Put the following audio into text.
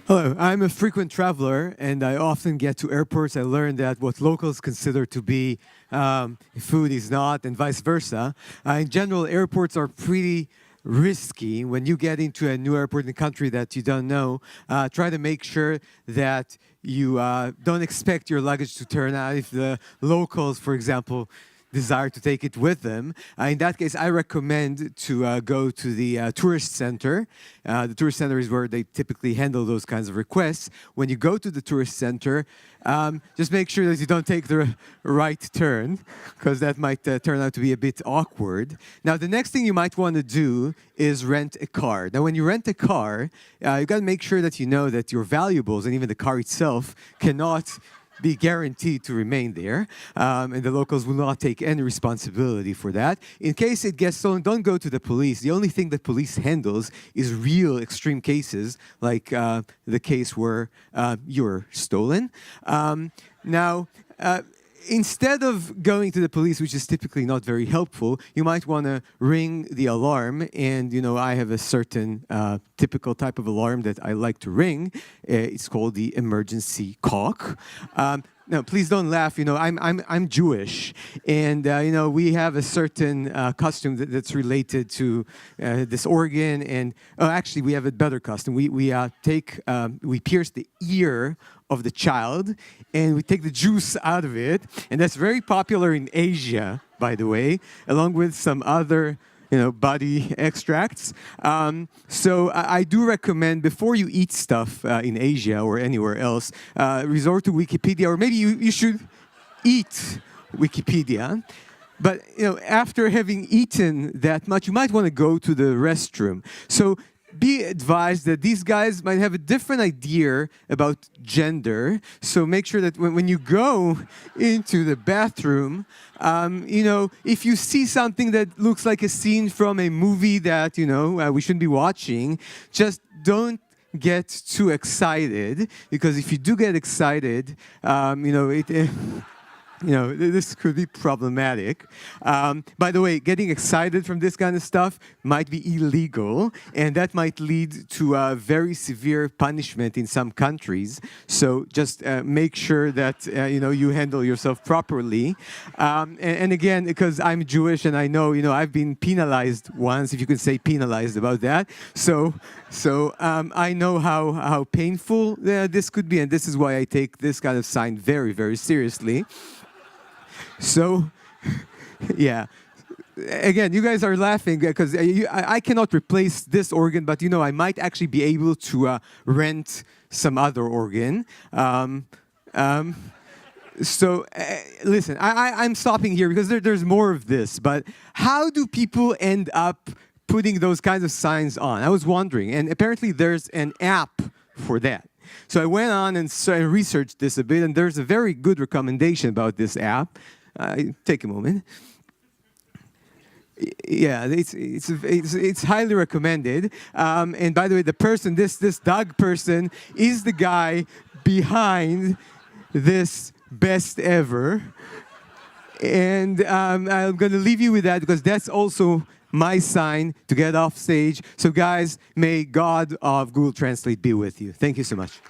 Hello, I'm a frequent traveler, and I often get to airports. I learn that what locals consider to be food is not, and vice versa. In general, airports are pretty risky. When you get into a new airport in a country that you don't know, try to make sure that you don't expect your luggage to turn out. If the locals, for example, desire to take it with them. In that case, I recommend to go to the tourist center. The tourist center is where they typically handle those kinds of requests. When you go to the tourist center, just make sure that you don't take the right turn, because that might turn out to be a bit awkward. Now, the next thing you might want to do is rent a car. Now, when you rent a car, you've got to make sure that you know that your valuables and even the car itself cannot be guaranteed to remain there, and the locals will not take any responsibility for that. In case it gets stolen, don't go to the police. The only thing that police handles is real extreme cases, like the case where you're stolen. Instead of going to the police, which is typically not very helpful, you might want to ring the alarm. And, I have a certain typical type of alarm that I like to ring. It's called the emergency cock. No, please don't laugh. I'm Jewish, and we have a certain custom that's related to this organ. And actually, we have a better custom. We pierce the ear of the child, and we take the juice out of it, and that's very popular in Asia, by the way, along with some other body extracts. So I do recommend, before you eat stuff in Asia or anywhere else, resort to Wikipedia, or maybe you should eat Wikipedia. But after having eaten that much, you might want to go to the restroom. So be advised that these guys might have a different idea about gender. So make sure that when you go into the bathroom, if you see something that looks like a scene from a movie that, we shouldn't be watching, just don't get too excited, because if you do get excited, this could be problematic. By the way, getting excited from this kind of stuff might be illegal, and that might lead to a very severe punishment in some countries. So just make sure that you handle yourself properly. And again, because I'm Jewish and I know I've been penalized once, if you could say penalized about that. So I know how painful this could be, and this is why I take this kind of sign very, very seriously. So, yeah. Again, you guys are laughing because I cannot replace this organ, but I might actually be able to rent some other organ. So, listen, I'm stopping here because there's more of this. But how do people end up putting those kinds of signs on? I was wondering, and apparently there's an app for that. So I went on and researched this a bit, and there's a very good recommendation about this app. Take a moment. Yeah, it's highly recommended. And by the way, the person, this dog person, is the guy behind this best ever. And I'm going to leave you with that, because that's also my sign to get off stage. So guys, may God of Google Translate be with you. Thank you so much.